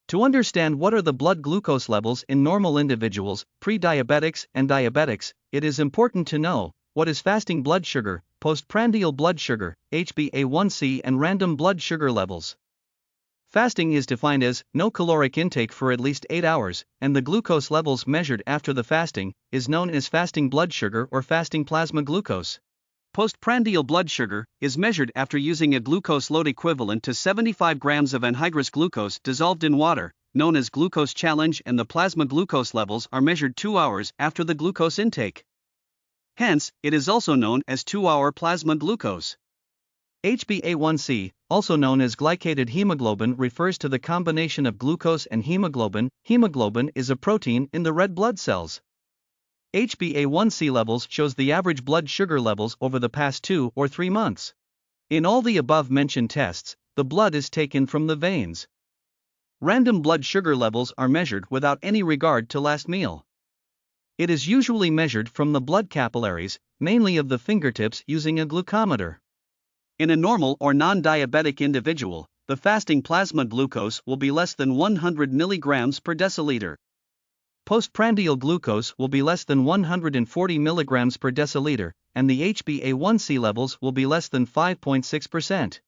To understand what are the blood glucose levels in normal individuals, pre-diabetics and diabetics, it is important to know what is fasting blood sugar, postprandial blood sugar, HbA1c and random blood sugar levels. Fasting is defined as no caloric intake for at least 8 hours, and the glucose levels measured after the fasting is known as fasting blood sugar or fasting plasma glucose. Postprandial blood sugar is measured after using a glucose load equivalent to 75 grams of anhydrous glucose dissolved in water, known as glucose challenge, and the plasma glucose levels are measured 2 hours after the glucose intake. Hence, it is also known as 2-hour plasma glucose. HbA1c, also known as glycated hemoglobin, refers to the combination of glucose and hemoglobin. Hemoglobin is a protein in the red blood cells. HbA1c levels shows the average blood sugar levels over the past 2 or 3 months. In all the above mentioned tests, the blood is taken from the veins. Random blood sugar levels are measured without any regard to last meal. It is usually measured from the blood capillaries, mainly of the fingertips, using a glucometer. In a normal or non-diabetic individual, the fasting plasma glucose will be less than 100 mg per deciliter. Postprandial glucose will be less than 140 mg per deciliter, and the HbA1c levels will be less than 5.6%.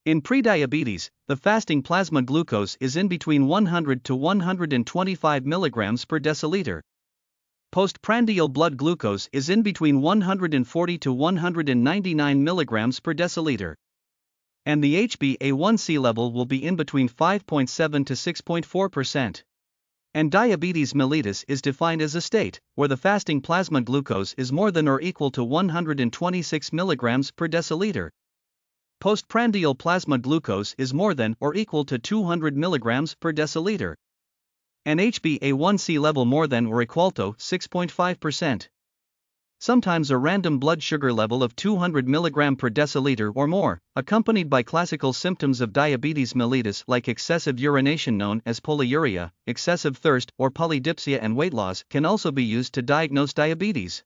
In prediabetes, the fasting plasma glucose is in between 100 to 125 mg per deciliter. Postprandial blood glucose is in between 140 to 199 mg per deciliter. And the HbA1c level will be in between 5.7 to 6.4%. And diabetes mellitus is defined as a state where the fasting plasma glucose is more than or equal to 126 mg per deciliter. Postprandial plasma glucose is more than or equal to 200 mg per deciliter. And HbA1c level more than or equal to 6.5%. Sometimes a random blood sugar level of 200 mg per deciliter or more, accompanied by classical symptoms of diabetes mellitus like excessive urination known as polyuria, excessive thirst or polydipsia, and weight loss, can also be used to diagnose diabetes.